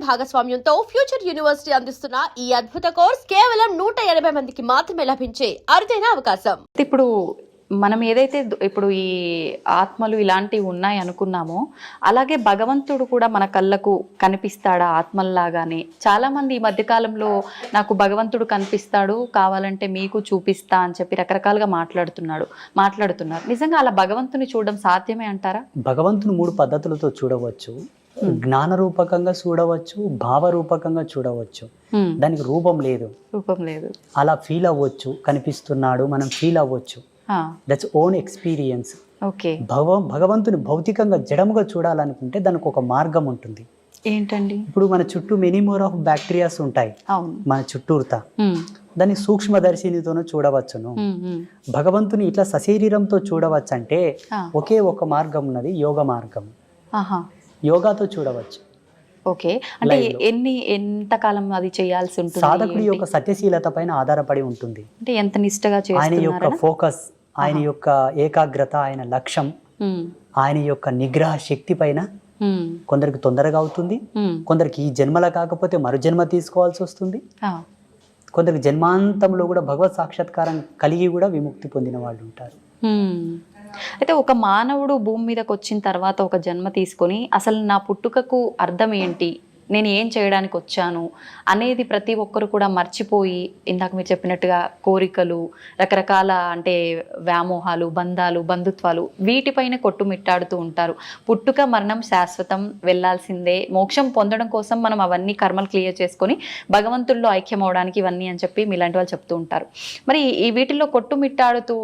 భాగస్వామ్యంతో future university అందిస్తున్న ఈ అద్భుత కోర్స్ కేవలం 180 మందికి మాత్రమే లభించే అరుదైన అవకాశం. ఇప్పుడు మనం ఏదైతే ఇప్పుడు ఈ ఆత్మలు ఇలాంటివి ఉన్నాయి అనుకున్నామో అలాగే భగవంతుడు కూడా మన కళ్ళకు కనిపిస్తాడా ఆత్మల్లాగానే? చాలామంది ఈ మధ్యకాలంలో నాకు భగవంతుడు కనిపిస్తాడు, కావాలంటే మీకు చూపిస్తా అని చెప్పి రకరకాలుగా మాట్లాడుతున్నారు. నిజంగా అలా భగవంతుని చూడడం సాధ్యమే అంటారా? భగవంతుని 3 పద్ధతులతో చూడవచ్చు. జ్ఞాన రూపకంగా చూడవచ్చు, భావ రూపకంగా చూడవచ్చు. దానికి రూపం లేదు. అలా ఫీల్ అవ్వచ్చు, కనిపిస్తున్నాడు, మనం ఫీల్ అవ్వచ్చు. That's own experience. ఓకే. భగవంతుని భౌతికంగా జడముగా చూడాలనుకుంటే దానికి ఒక మార్గం ఉంటుంది. ఏంటండి? ఇప్పుడు మన చుట్టూ మెనీ మోర్ ఆఫ్ బ్యాక్టీరియాస్ ఉంటాయి మన చుట్టూరుతా. దాన్ని సూక్ష్మదర్శినితోనూ చూడవచ్చును. భగవంతుని ఇట్లా సశరీరంతో చూడవచ్చు అంటే ఒకే ఒక మార్గం ఉన్నది, యోగ మార్గం. యోగాతో చూడవచ్చు. ఓకే. అంటే ఎంతకాలం అది చేయాల్సి ఉంటుంది? సాధకుడి యొక్క సత్యశీలత పైన ఆధారపడి ఉంటుంది. అంటే ఎంత నిష్టగా ఆయన యొక్క ఫోకస్, ఆయన యొక్క ఏకాగ్రత, ఆయన లక్ష్యం, ఆయన యొక్క నిగ్రహ శక్తి పైన కొందరికి తొందరగా అవుతుంది, కొందరికి ఈ జన్మల కాకపోతే మరు జన్మ తీసుకోవాల్సి వస్తుంది, కొందరికి జన్మాంతంలో కూడా భగవత్ సాక్షాత్కారం కలిగి కూడా విముక్తి పొందిన వాళ్ళు ఉంటారు. అయితే ఒక మానవుడు భూమి మీదకి వచ్చిన తర్వాత ఒక జన్మ తీసుకొని అసలు నా పుట్టుకకు అర్థం ఏంటి, నేను ఏం చేయడానికి వచ్చాను అనేది ప్రతి ఒక్కరు కూడా మర్చిపోయి, ఇందాక మీరు చెప్పినట్టుగా కోరికలు, రకరకాల అంటే వ్యామోహాలు, బంధాలు, బంధుత్వాలు వీటిపైన కొట్టుమిట్టాడుతూ ఉంటారు. పుట్టుక మరణం శాశ్వతం, వెళ్ళాల్సిందే, మోక్షం పొందడం కోసం మనం అవన్నీ కర్మలు క్లియర్ చేసుకొని భగవంతుల్లో ఐక్యం అవడానికి ఇవన్నీ అని చెప్పి మీలాంటి వాళ్ళు చెప్తూ ఉంటారు. మరి ఈ వీటిల్లో కొట్టుమిట్టాడుతూ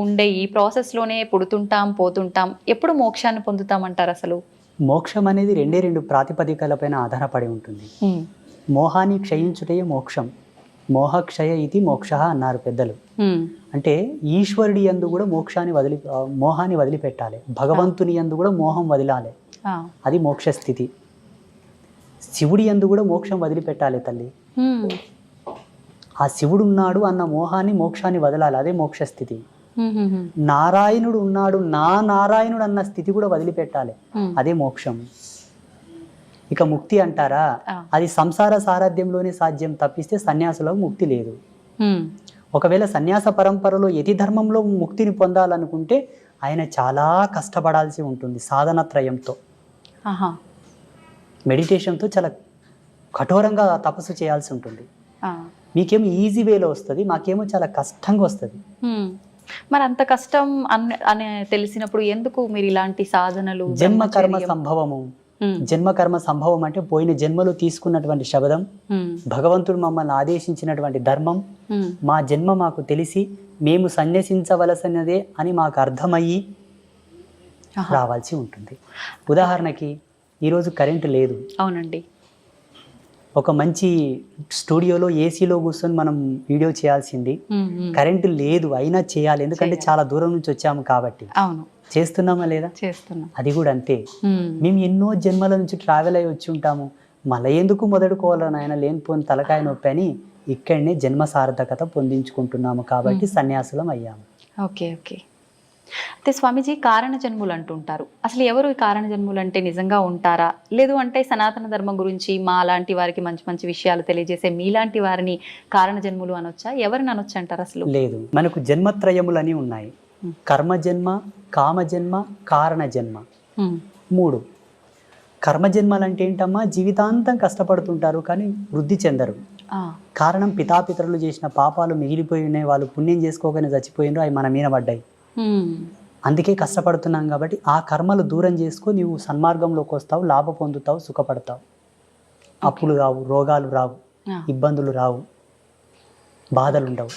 ఉండే ఈ ప్రాసెస్లోనే పుడుతుంటాం, పోతుంటాం, ఎప్పుడు మోక్షాన్ని పొందుతామంటారు? అసలు మోక్షం అనేది 2 ప్రాతిపదికలపైన ఆధారపడి ఉంటుంది. మోహాన్ని క్షయించుటే మోక్షం, మోహక్షయ ఇది మోక్ష అన్నారు పెద్దలు. అంటే ఈశ్వరుడి యందు కూడా మోహాన్ని వదిలిపెట్టాలి, భగవంతుని యందు కూడా మోహం వదిలాలి, అది మోక్ష స్థితి. శివుడి యందు కూడా మోక్షం వదిలిపెట్టాలి తల్లి. ఆ శివుడు ఉన్నాడు అన్న మోహాన్ని, మోక్షాన్ని వదలాలి, అదే మోక్ష స్థితి. నారాయణుడు ఉన్నాడు, నారాయణుడు అన్న స్థితి కూడా వదిలిపెట్టాలి, అదే మోక్షం. ఇక ముక్తి అంటారా, అది సంసార సారథ్యంలోనే సాధ్యం తప్పిస్తే సన్యాసులకు ముక్తి లేదు. ఒకవేళ సన్యాస పరంపరలో యతి ధర్మంలో ముక్తిని పొందాలనుకుంటే ఆయన చాలా కష్టపడాల్సి ఉంటుంది. సాధనత్రయంతో, మెడిటేషన్తో చాలా కఠోరంగా తపస్సు చేయాల్సి ఉంటుంది. మీకేమో ఈజీ వేలో వస్తుంది, మాకేమో చాలా కష్టంగా వస్తుంది. మరి అంత కష్టం అని తెలిసినప్పుడు ఎందుకు మీరు ఇలాంటి సాధనలు? జన్మకర్మ సంభవం అంటే పోయిన జన్మలో తీసుకున్నటువంటి శబ్దం, భగవంతుడు మమ్మల్ని ఆదేశించినటువంటి ధర్మం, మా జన్మ మాకు తెలిసి మేము సన్యసించవలసినదే అని మాకు అర్థమయ్యి రావాల్సి ఉంటుంది. ఉదాహరణకి ఈరోజు కరెంటు లేదు. అవునండి. ఒక మంచి స్టూడియోలో ఏసీలో కూర్చొని మనం వీడియో చేయాల్సింది, కరెంటు లేదు అయినా చేయాలి, ఎందుకంటే చాలా దూరం నుంచి వచ్చాము కాబట్టి. చేస్తున్నామా లేదా? చేస్తున్నాం. అది కూడా అంతే. మేము ఎన్నో జన్మల నుంచి ట్రావెల్ అయ్యి వచ్చి ఉంటాము, మళ్ళీ ఎందుకు మొదలుకోవాలని ఆయన లేనిపోని తలకాయ నొప్పి అని ఇక్కడనే జన్మ సార్థకత పొందించుకుంటున్నాము కాబట్టి సన్యాసులం అయ్యాము. ఓకే. అయితే స్వామీజీ, కారణ జన్ములు అంటుంటారు. అసలు ఎవరు ఈ కారణ జన్ములు అంటే నిజంగా ఉంటారా? లేదు అంటే సనాతన ధర్మం గురించి మా లాంటి వారికి మంచి మంచి విషయాలు తెలియజేసే మీలాంటి వారిని కారణ జన్ములు అనొచ్చా? ఎవరిని అనొచ్చు అంటారు? అసలు లేదు, మనకు జన్మత్రయములని ఉన్నాయి. కర్మజన్మ, కామజన్మ, కారణ జన్మ. 3 కర్మజన్మలు అంటే ఏంటమ్మా? జీవితాంతం కష్టపడుతుంటారు కానీ వృద్ధి చెందరు. కారణం పితాపితరులు చేసిన పాపాలు మిగిలిపోయి ఉన్నాయి, వాళ్ళు పుణ్యం చేసుకోగానే చచ్చిపోయినారు, అవి మన మీద పడ్డాయి. అందుకే కష్టపడుతున్నాం కాబట్టి ఆ కర్మలు దూరం చేసుకో, నీవు సన్మార్గంలోకి వస్తావు, లాభ పొందుతావు, సుఖపడతావు. అప్పులు రావు, రోగాలు రావు, ఇబ్బందులు రావు, బాధలు ఉండవు.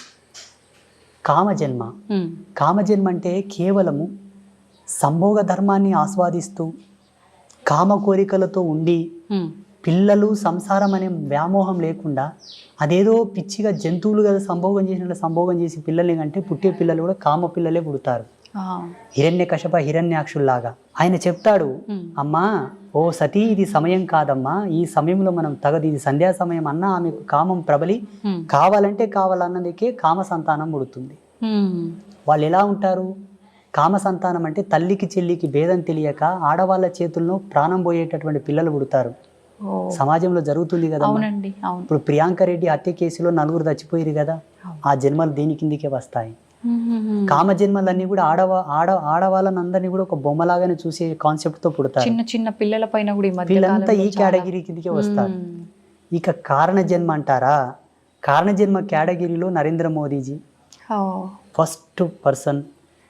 కామజన్మ అంటే కేవలము సంభోగ ధర్మాన్ని ఆస్వాదిస్తూ కామ కోరికలతో ఉండి పిల్లలు సంసారం అనే వ్యామోహం లేకుండా అదేదో పిచ్చిగా జంతువులు కదా సంభోగం చేసి పిల్లల్ని కంటే పుట్టే పిల్లలు కూడా కామ పిల్లలే పుడతారు. హిరణ్యకశప హిరణ్యాక్షుల్లాగా. ఆయన చెప్తాడు, అమ్మా ఓ సతీ, ఇది సమయం కాదమ్మా, ఈ సమయంలో మనం తగదు, ఇది సంధ్యా సమయం అన్నా ఆమెకు కామం ప్రబలి కావాలంటే కావాలన్నదికే కామ సంతానం పుడుతుంది. వాళ్ళు ఎలా ఉంటారు? కామ సంతానం అంటే తల్లికి చెల్లికి భేదం తెలియక ఆడవాళ్ళ చేతుల్లో ప్రాణం పోయేటటువంటి పిల్లలు పుడతారు. ఓ, సమాజంలో జరుగుతుంది కదా. అవునండి, అవును. ఇప్పుడు ప్రియాంక రెడ్డి హత్య కేసులో 4 చచ్చిపోయారు కదా, ఆ జన్మలు దీని కిందికే వస్తాయి. కామ జన్మలన్నీ కూడా ఆడవాళ్ళని అందరినీ కూడా ఒక బొమ్మలాగానే చూసే కాన్సెప్ట్ తో పుడతారు. చిన్న చిన్న పిల్లల పైన కూడా ఈ మధ్య వీళ్ళంతా ఈ కేటగిరీ కిందకే వస్తారు. ఇక కారణ జన్మ అంటారా, కారణ జన్మ కేటగిరీలో Narendra Modiji first person.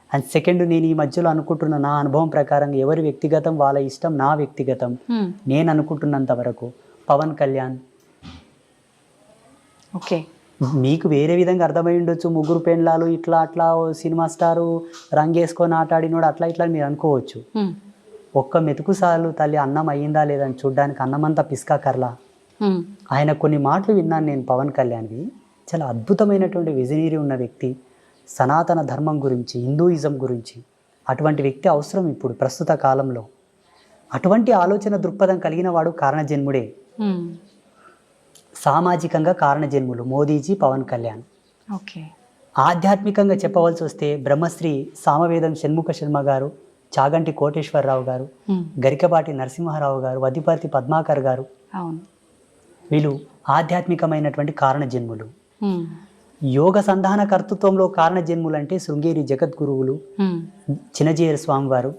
And second, నేను ఈ మధ్యలో అనుకుంటున్న నా అనుభవం ప్రకారం ఎవరి వ్యక్తిగతం వాళ్ళ ఇష్టం, నా వ్యక్తిగతం నేను అనుకుంటున్నంత వరకు పవన్ కళ్యాణ్. ఓకే, మీకు వేరే విధంగా అర్థమై ఉండొచ్చు, 3 పెండ్లాలు ఇట్లా అట్లా సినిమా స్టారు రంగేసుకొని ఆటాడినోడు అట్లా ఇట్లా మీరు అనుకోవచ్చు. ఒక్క మెతుకు సార్లు తల్లి అన్నం అయ్యిందా లేదని చూడ్డానికి అన్నమంతా పిస్కా కర్లా. ఆయన కొన్ని మాటలు విన్నాను నేను పవన్ కళ్యాణ్వి, చాలా అద్భుతమైనటువంటి విజనరీ ఉన్న వ్యక్తి. సనాతన ధర్మం గురించి, హిందూయిజం గురించి అటువంటి వ్యక్తి అవసరం ఇప్పుడు ప్రస్తుత కాలంలో. అటువంటి ఆలోచన దృక్పథం కలిగిన వాడు కారణజన్ముడే. సామాజికంగా కారణజన్ములు మోదీజీ, పవన్ కళ్యాణ్. ఓకే, ఆధ్యాత్మికంగా చెప్పవలసి వస్తే బ్రహ్మశ్రీ సామవేదం షణ్ముఖ శర్మ గారు, చాగంటి కోటేశ్వరరావు గారు, గరికపాటి నరసింహారావు గారు, వదిపర్తి పద్మాకర్ గారు, అవును, వీళ్ళు ఆధ్యాత్మికమైనటువంటి కారణజన్ములు. యోగ సంధాన కర్తృత్వంలో కారణజన్ములు అంటే శృంగేరి జగద్గురువులు, చిన్నజీయర్ స్వామివారు,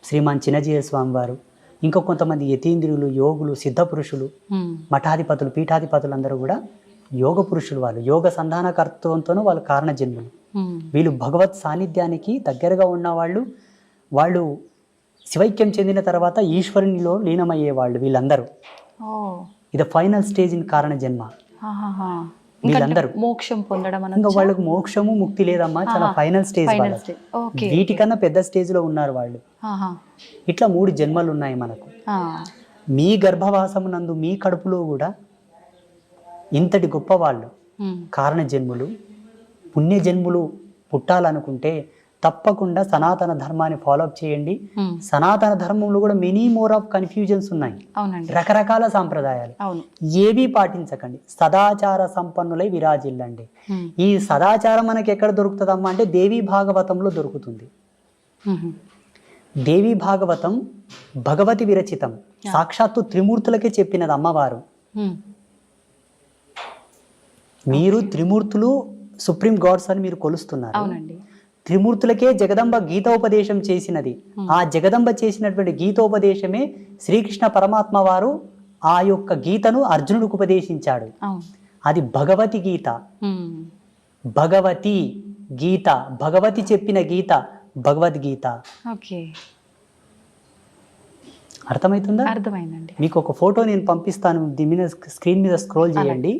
శ్రీమాన్ చిన్నజీయర్ స్వామివారు, ఇంకా కొంతమంది యతీంద్రులు, యోగులు, సిద్ధపురుషులు, మఠాధిపతులు, పీఠాధిపతులు అందరూ కూడా యోగ పురుషులు. వాళ్ళు యోగ సంధాన కర్తృత్వంతోనూ వాళ్ళు కారణజన్ములు. వీళ్ళు భగవత్ సాన్నిధ్యానికి దగ్గరగా ఉన్నవాళ్ళు. వాళ్ళు శివైక్యం చెందిన తర్వాత ఈశ్వరునిలో లీనమయ్యేవాళ్ళు వీళ్ళందరూ. ఇది ఫైనల్ స్టేజ్ ఇన్ కారణ జన్మ. వీళ్ళందరూ మోక్షం పొందడం, ఇంకా వాళ్ళకు మోక్షము ముక్తి లేదమ్మా, చాలా ఫైనల్ స్టేజ్. వీటికన్నా పెద్ద స్టేజ్ లో ఉన్నారు వాళ్ళు. ఇట్లా 3 జన్మలు ఉన్నాయి మనకు. మీ గర్భవాసము నందు మీ కడుపులో కూడా ఇంతటి గొప్ప వాళ్ళు కారణ జన్ములు, పుణ్య జన్ములు పుట్టాలనుకుంటే తప్పకుండా సనాతన ధర్మాన్ని ఫాలోఅప్ చేయండి. సనాతన ధర్మంలో కూడా మెనీ మోర్ ఆఫ్ కన్ఫ్యూజన్స్ ఉన్నాయి, రకరకాల సాంప్రదాయాలు. ఏవి పాటించకండి, సదాచార సంపన్నులై విరాజిల్లండి. ఈ సదాచారం మనకి ఎక్కడ దొరుకుతుందమ్మా అంటే దేవీ భాగవతంలో దొరుకుతుంది. దేవీ భాగవతం భగవతి విరచితం, సాక్షాత్తు త్రిమూర్తులకే చెప్పినది అమ్మవారు. మీరు త్రిమూర్తులు సుప్రీం గాడ్స్ అని మీరు కొలుస్తున్నారు. త్రిమూర్తులకే జగదంబ గీతోపదేశం చేసినది. ఆ జగదంబ చేసినటువంటి గీతోపదేశమే శ్రీకృష్ణ పరమాత్మ వారు ఆ యొక్క గీతను అర్జునుడికి ఉపదేశించాడు. అది భగవతి గీత. భగవతి గీత, భగవతి చెప్పిన గీత భగవద్గీత. అర్థమవుతుందా? అర్థమైందండి. మీకు ఒక ఫోటో నేను పంపిస్తాను, దీని మీద స్క్రీన్ మీద స్క్రోల్ చేయండి.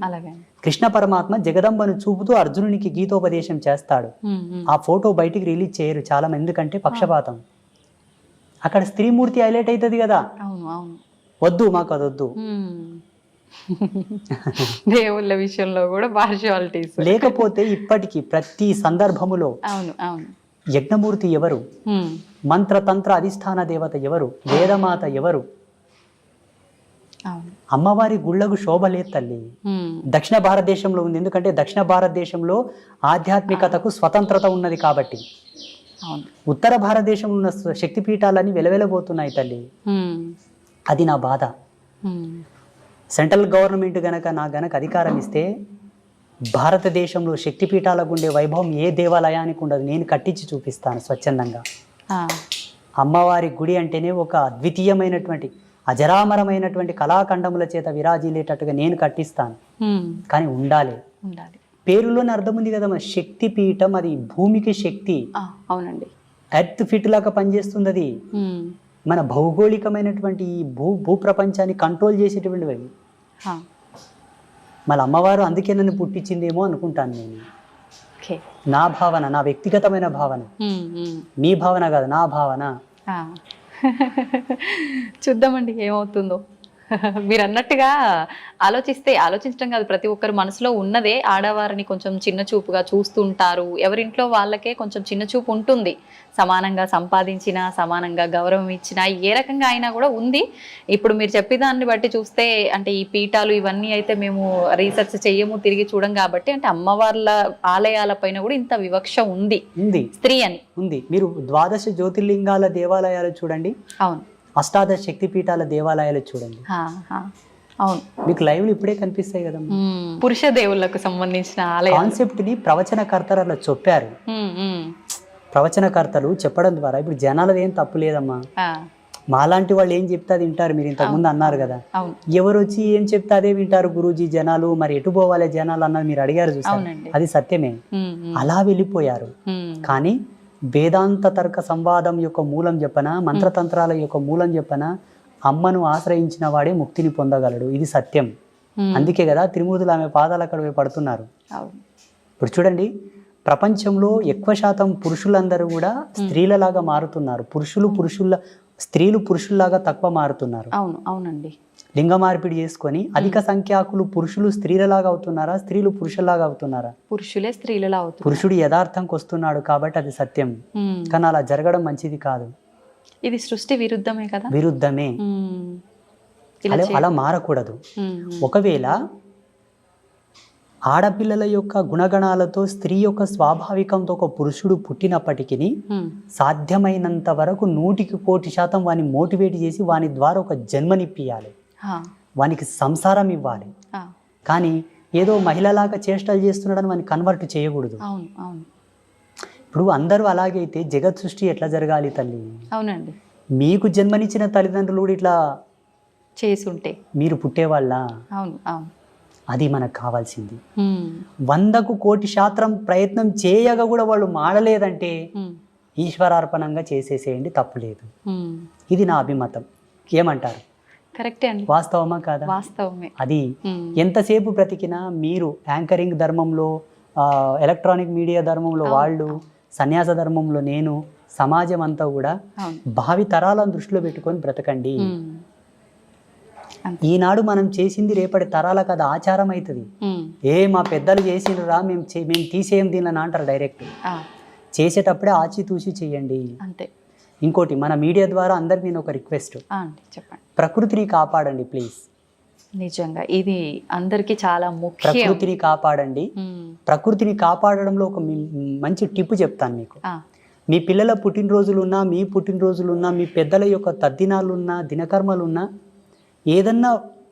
కృష్ణ పరమాత్మ జగదంబను చూపుతూ అర్జునునికి గీతోపదేశం చేస్తాడు. ఆ ఫోటో బయటికి రిలీజ్ చేయరు చాలా మంది, ఎందుకంటే పక్షపాతం. అక్కడ స్త్రీమూర్తి హైలైట్ అవుతుంది కదా. వద్దు, మాకు అది వద్దు. దేవుళ్ళ విషయంలో కూడా పార్షియాలిటీస్. లేకపోతే ఇప్పటికీ ప్రతి సందర్భములో యజ్ఞమూర్తి ఎవరు, మంత్రతంత్ర అధిష్టాన దేవత ఎవరు, వేదమాత ఎవరు? అమ్మవారి గుళ్ళకు శోభ లేదు తల్లి. దక్షిణ భారతదేశంలో ఉంది, ఎందుకంటే దక్షిణ భారతదేశంలో ఆధ్యాత్మికతకు స్వతంత్రత ఉన్నది కాబట్టి. ఉత్తర భారతదేశంలో ఉన్న శక్తిపీఠాలన్నీ వెలవెలబోతున్నాయి తల్లి. అది నా బాధ. సెంట్రల్ గవర్నమెంట్ గనక అధికారం ఇస్తే భారతదేశంలో శక్తిపీఠాలకు ఉండే వైభవం ఏ దేవాలయానికి ఉండదు. నేను కట్టించి చూపిస్తాను స్వచ్ఛందంగా. అమ్మవారి గుడి అంటేనే ఒక అద్వితీయమైనటువంటి అజరామరమైనటువంటి కళాఖండముల చేత విరాజిల్లేటట్టుగా నేను కట్టిస్తాను. కానీ ఉండాలి. పేరులోనే అర్థం ఉంది కదా, శక్తి పీఠం, అది భూమికి శక్తి. అవునండి, ఎర్త్ ఫిట్ లాగా పనిచేస్తుంది అది. మన భౌగోళికమైనటువంటి ఈ భూప్రపంచాన్ని కంట్రోల్ చేసేటువంటివి. మళ్ళీ అమ్మవారు అందుకే నన్ను పుట్టించిందేమో అనుకుంటాను నేను. నా భావన, నా వ్యక్తిగతమైన భావన, మీ భావన కాదు, నా భావన. చూద్దామండి ఏమవుతుందో. మీరు అన్నట్టుగా ఆలోచించడం కాదు, ప్రతి ఒక్కరు మనసులో ఉన్నదే. ఆడవారిని కొంచెం చిన్న చూపుగా చూస్తుంటారు. ఎవరింట్లో వాళ్ళకే కొంచెం చిన్న చూపు ఉంటుంది. సమానంగా సంపాదించినా, సమానంగా గౌరవం ఇచ్చినా, ఏ రకంగా అయినా కూడా ఉంది. ఇప్పుడు మీరు చెప్పేదాన్ని బట్టి చూస్తే, అంటే ఈ పీఠాలు ఇవన్నీ అయితే మేము రీసెర్చ్ చెయ్యము, తిరిగి చూడం కాబట్టి, అంటే అమ్మవార్ల ఆలయాల పైన కూడా ఇంత వివక్ష ఉంది స్త్రీ అని ఉంది. మీరు 12 జ్యోతిర్లింగాల దేవాలయాలు చూడండి, అవును, అష్టాదశ శక్తిపీఠాల దేవాలయాలు చూడండి, అవును. మీకు లైవ్లు ఇప్పుడే కనిపిస్తాయి కదమ్మా. పురుష దేవుళ్ళకు సంబంధించిన ఆలయం. కాన్సెప్ట్ని ప్రవచనకర్తలు అలా చెప్పారు. ప్రవచనకర్తలు చెప్పడం ద్వారా ఇప్పుడు జనాలది ఏం తప్పు లేదమ్మా. మాలాంటి వాళ్ళు ఏం చెప్తే అది వింటారు. మీరు ఇంతకుముందు అన్నారు కదా, ఎవరు వచ్చి ఏం చెప్తే అదే వింటారు గురూజీ జనాలు, మరి ఎటు పోవాలి జనాలు అన్నది మీరు అడిగారు చూసారు, అది సత్యమే. అలా వెళ్ళిపోయారు. కానీ వేదాంత తర్క సంవాదం యొక్క మూలం చెప్పన, మంత్రతంత్రాల యొక్క మూలం చెప్పన, అమ్మను ఆశ్రయించిన వాడే ముక్తిని పొందగలడు. ఇది సత్యం. అందుకే కదా త్రిమూర్తులు ఆమె పాదాల అక్కడ పడుతున్నారు. ఇప్పుడు చూడండి, ప్రపంచంలో ఎక్కువ శాతం పురుషులందరూ కూడా స్త్రీలలాగా మారుతున్నారు. స్త్రీలు పురుషుల్లాగా తక్కువ మారుతున్నారు. అవును, అవునండి. లింగ మార్పిడి చేసుకొని అధిక సంఖ్యాకులు పురుషులు స్త్రీలలాగా అవుతున్నారా, స్త్రీలు పురుషుల్లాగా అవుతున్నారా? పురుషులే స్త్రీలలా అవుతున్నారు. పురుషుడు యథార్థంకి వస్తున్నాడు కాబట్టి అది సత్యం. కానీ అలా జరగడం మంచిది కాదు. ఇది సృష్టి విరుద్ధమే కదా. విరుద్ధమే. అలా మారకూడదు. ఒకవేళ ఆడపిల్లల యొక్క గుణగణాలతో స్త్రీ యొక్క స్వాభావికంతో ఒక పురుషుడు పుట్టినప్పటికీ సాధ్యమైనంత వరకు 100% వాని మోటివేట్ చేసి వాని ద్వారా ఒక జన్మనిప్పియాలి, వానికి సంసారం ఇవ్వాలి. కానీ ఏదో మహిళలాగా చేష్టలు చేస్తున్నాడని వాని కన్వర్ట్ చేయకూడదు. ఇప్పుడు అందరూ అలాగైతే జగత్ సృష్టి ఎట్లా జరగాలి తల్లి? అవునండి. మీకు జన్మనిచ్చిన తల్లిదండ్రులు కూడా ఇట్లా చేసి ఉంటే మీరు పుట్టేవాళ్ళ? అవును, అవును. అది మనకు కావాల్సింది. 100కు 1,000,000 ప్రయత్నం చేయగా కూడా వాళ్ళు మాడలేదంటే ఈశ్వరార్పణంగా చేసేసేయండి, తప్పులేదు. ఇది నా అభిమతం. ఏమంటారు? కరెక్టే అండి. వాస్తవమా కాదా? వాస్తవమే. అది ఎంతసేపు బ్రతికినా మీరు యాంకరింగ్ ధర్మంలో, ఎలక్ట్రానిక్ మీడియా ధర్మంలో వాళ్ళు, సన్యాస ధర్మంలో నేను, సమాజం అంతా కూడా భావి తరాలను దృష్టిలో పెట్టుకొని బ్రతకండి. ఈనాడు మనం చేసింది రేపటి తరాలకు అది ఆచారం అవుతుంది. మా పెద్దలు చేసిండ్రా, మేము తీసేయం దీనిని అంటారు డైరెక్ట్. చేసేటప్పుడే ఆచితూచి చెయ్యండి. అంతే. ఇంకోటి, మన మీడియా ద్వారా అందరికి నేను ఒక రిక్వెస్ట్, చెప్పండి, ప్రకృతిని కాపాడండి ప్లీజ్. నిజంగా ఇది అందరికీ చాలా ముఖ్యం. ప్రకృతిని కాపాడండి. ప్రకృతిని కాపాడడంలో ఒక మంచి టిప్ చెప్తాను మీకు. మీ పిల్లల పుట్టినరోజులున్నా, మీ పుట్టినరోజులున్నా, మీ పెద్దల యొక్క తద్దినాలున్నా, దినకర్మలున్నా, ఏదన్నా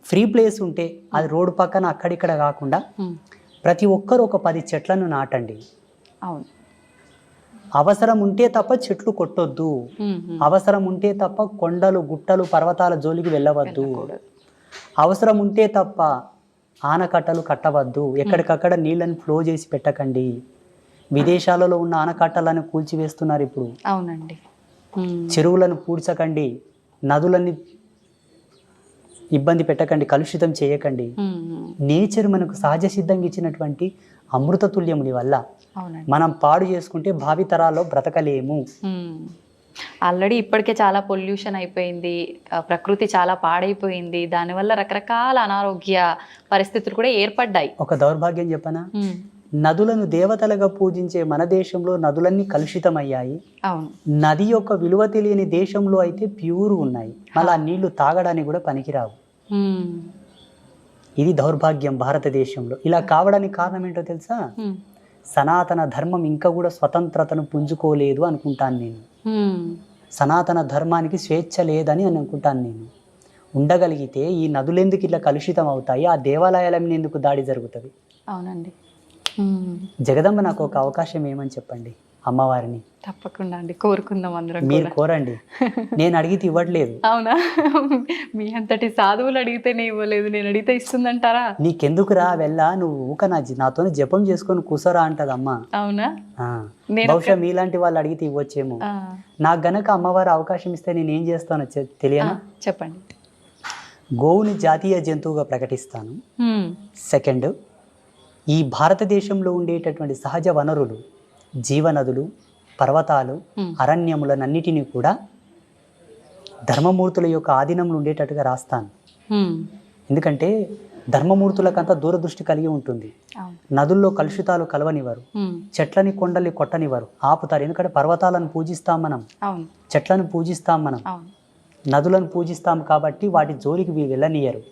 ఫ్రీ ప్లేస్ ఉంటే అది రోడ్డు పక్కన అక్కడిక్కడ కాకుండా ప్రతి ఒక్కరు ఒక 10 చెట్లను నాటండి. అవును. అవసరం ఉంటే తప్ప చెట్లు కొట్టొద్దు. అవసరం ఉంటే తప్ప కొండలు, గుట్టలు, పర్వతాల జోలికి వెళ్ళవద్దు. అవసరం ఉంటే తప్ప ఆనకట్టలు కట్టవద్దు. ఎక్కడికక్కడ నీళ్ళని ఫ్లో చేసి పెట్టకండి. విదేశాలలో ఉన్న ఆనకట్టలను కూల్చివేస్తున్నారు ఇప్పుడు. అవునండి. చెరువులను పూడ్చకండి, నదులని ఇబ్బంది పెట్టకండి, కలుషితం చేయకండి. నేచర్ మనకు సహజ సిద్ధంగా ఇచ్చినటువంటి అమృత తుల్యముని వల్ల మనం పాడు చేసుకుంటే భావి తరాల్లో బ్రతకలేము. ఆల్రెడీ ఇప్పటికే చాలా పొల్యూషన్ అయిపోయింది, ప్రకృతి చాలా పాడైపోయింది, దానివల్ల రకరకాల అనారోగ్య పరిస్థితులు కూడా ఏర్పడ్డాయి. ఒక దౌర్భాగ్యం చెప్పనా, నదులను దేవతలుగా పూజించే మన దేశంలో నదులన్నీ కలుషితమయ్యాయి. నది యొక్క విలువ తెలియని దేశంలో అయితే ప్యూర్ ఉన్నాయి, మళ్ళీ ఆ నీళ్లు తాగడానికి కూడా పనికిరావు. ఇది దౌర్భాగ్యం భారతదేశంలో. ఇలా కావడానికి కారణం ఏంటో తెలుసా? సనాతన ధర్మం ఇంకా కూడా స్వతంత్రతను పుంజుకోలేదు అనుకుంటాను నేను. సనాతన ధర్మానికి స్వేచ్ఛ లేదని అనుకుంటాను నేను. ఉండగలిగితే ఈ నదులెందుకు ఇట్లా కలుషితం అవుతాయి, ఆ దేవాలయాల మీద ఎందుకు దాడి జరుగుతుంది? అవునండి. జగదంబ నాకు ఒక అవకాశం ఏమని చెప్పండి, అమ్మవారిని. తప్పకుండా అండి, కోరుకుందాం అందరం. మీరు కోరండి, నేను అడిగితే ఇవ్వట్లేదు. అవునా? మీ అంతటి సాధువులు అడిగితేనే ఇవ్వలేదు, నేను అడిగితే ఇస్తుందంటారా? నీకెందుకురా వెళ్ళా, నువ్వు ఊక నాతో జపం చేసుకొని కూసరా అంటది అమ్మ. అవునా? బహుశా మీలాంటి వాళ్ళు అడిగితే ఇవ్వచ్చేమో. నాకు గనక అమ్మవారు అవకాశం ఇస్తే నేను ఏం చేస్తానో తెలియనా? చెప్పండి. గోవుని జాతీయ జంతువుగా ప్రకటిస్తాను. సెకండ్, ఈ భారతదేశంలో ఉండేటటువంటి సహజ వనరులు, జీవనదులు, పర్వతాలు, అరణ్యములనన్నిటినీ కూడా ధర్మమూర్తుల యొక్క ఆధీనంలో ఉండేటట్టుగా రాస్తాను. ఎందుకంటే ధర్మమూర్తులకంతా దూరదృష్టి కలిగి ఉంటుంది. నదుల్లో కలుషితాలు కలవనివ్వరు, చెట్లని కొండల్ని కొట్టనివ్వరు, ఆపుతారు. ఎందుకంటే పర్వతాలను పూజిస్తాం మనం, చెట్లను పూజిస్తాం మనం, నదులను పూజిస్తాం కాబట్టి వాటి జోలికి వెళ్ళనియరు.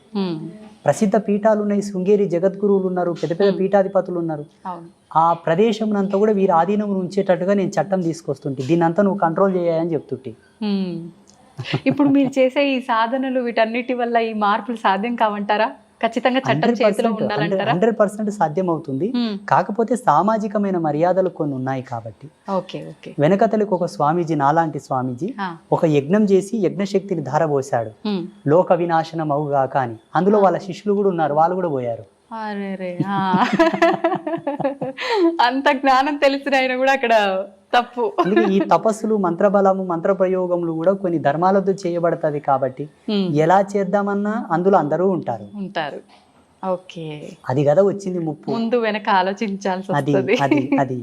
ప్రసిద్ధ పీఠాలు ఉన్నాయి, శృంగేరి జగద్గురువులు ఉన్నారు, పెద్ద పెద్ద పీఠాధిపతులు ఉన్నారు. ఆ ప్రదేశం అంతా కూడా వీరి ఆధీనం ఉంచేటట్టుగా నేను చట్టం తీసుకొస్తుంటే, దీన్ని అంతా నువ్వు కంట్రోల్ చేయాలని చెప్తుంటే ఇప్పుడు మీరు చేసే ఈ సాధనలు వీటన్నిటి వల్ల ఈ మార్పులు సాధ్యం కావంటారా? ఖచ్చితంగా చట్టం చేతిలో ఉండాలంటారా? 100% సాధ్యం అవుతుంది. కాకపోతే సామాజికమైన మర్యాదలు కొన్ని ఉన్నాయి కాబట్టి. Okay okay. వెనకతలకు ఒక స్వామీజీ, నాలాంటి స్వామీజీ ఒక యజ్ఞం చేసి యజ్ఞశక్తిని ధారపోశాడు, లోక వినాశనం అవుగాక అని. అందులో వాళ్ళ శిష్యులు కూడా ఉన్నారు, వాళ్ళు కూడా పోయారు. అరే అంత జ్ఞానం తెలిసిన ఆయన కూడా అక్కడ తప్పు. అందుకే ఈ తపస్సులు, మంత్రబలము, మంత్ర ప్రయోగములు కూడా కొన్ని ధర్మాలతో చేయబడుతుంది కాబట్టి ఎలా చేద్దామన్నా అందులో అందరూ ఉంటారు. ఓకే, అది కదా వచ్చింది ముప్పు. ముందు వెనక ఆలోచించాల్సి అది వస్తది. అది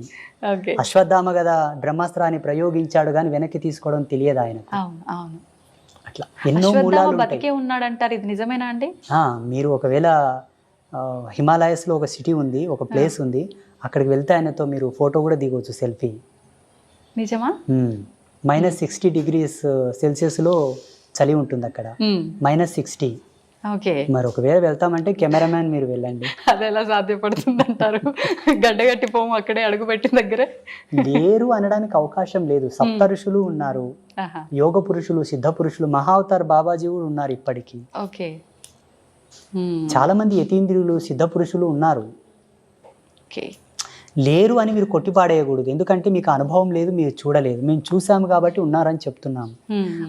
అది అశ్వత్థామ కదా బ్రహ్మాస్త్రాన్ని ప్రయోగించాడు కానీ వెనక్కి తీసుకోవడం తెలియదు ఆయన. అవును అవును. అట్లా ఎన్నో మూలాలు బతికే ఉన్నాడంటారు, ఇది నిజమేనా అండి? మీరు ఒకవేళ హిమాలయస్ లో ఒక సిటీ ఉంది, ఒక ప్లేస్ ఉంది, అక్కడికి వెళ్తే ఆయనతో మీరు ఫోటో కూడా దిగవచ్చు, సెల్ఫీ. నిజమా? -60 degrees సెల్సియస్ లో చలి ఉంటుంది అక్కడ, -60. ఓకే. మరి ఒకవేళ వెళ్తామంటే కెమెరామ్యాన్ మీరు వెళ్ళండి. అది ఎలా సాధ్యపడుతుంది అంటారు? గడ్డగట్టి పోము అక్కడే అడుగు పెట్టిన దగ్గరే లేరు అనడానికి అవకాశం లేదు. సప్త ఋషులు ఉన్నారు, యోగ పురుషులు, సిద్ధ పురుషులు, మహావతార్ బాబాజీ కూడా ఉన్నారు ఇప్పటికీ. ఓకే. చాలా మంది యతీంద్రియులు, సిద్ధ పురుషులు ఉన్నారు. ఓకే. లేరు అని మీరు కొట్టిపాడేయకూడదు, ఎందుకంటే మీకు అనుభవం లేదు, మీరు చూడలేదు. మేము చూసాము కాబట్టి ఉన్నారని చెప్తున్నాము.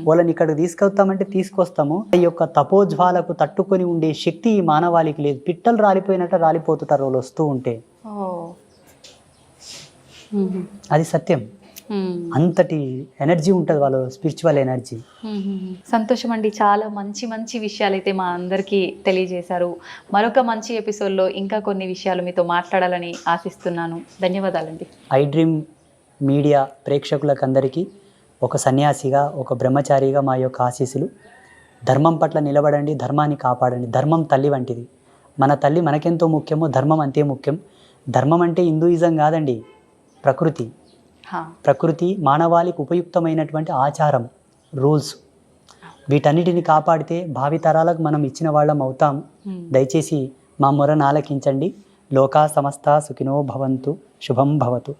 వాళ్ళని ఇక్కడికి తీసుకొస్తామంటే తీసుకొస్తాము. ఈ యొక్క తపోజ్వాలకు తట్టుకొని ఉండే శక్తి ఈ మానవాళికి లేదు. పిట్టలు రాలిపోయినట్టు రాలిపోతుంటారు వాళ్ళు వస్తూ ఉంటే. అది సత్యం. అంతటి ఎనర్జీ ఉంటుంది వాళ్ళు, స్పిరిచువల్ ఎనర్జీ. సంతోషం అండి, చాలా మంచి మంచి విషయాలు అయితే మా అందరికీ తెలియజేశారు. మరొక మంచి ఎపిసోడ్లో ఇంకా కొన్ని విషయాలు మీతో మాట్లాడాలని ఆశిస్తున్నాను. ధన్యవాదాలండి. ఐ డ్రీమ్ మీడియా ప్రేక్షకులకు అందరికీ ఒక సన్యాసిగా, ఒక బ్రహ్మచారిగా మా యొక్క ఆశీస్సులు. ధర్మం పట్ల నిలబడండి, ధర్మాన్ని కాపాడండి. ధర్మం తల్లి వంటిది. మన తల్లి మనకెంతో ముఖ్యమో ధర్మం అంతే ముఖ్యం. ధర్మం అంటే హిందూయిజం కాదండి, ప్రకృతి. ప్రకృతి మానవాళికి ఉపయుక్తమైనటువంటి ఆచారం, రూల్స్, వీటన్నిటిని కాపాడితే భావితరాలకు మనం ఇచ్చిన వాళ్ళం అవుతాం. దయచేసి మా మొరను ఆలకించండి. లోకా సమస్త సుఖినో భవంతు. శుభం భవతు.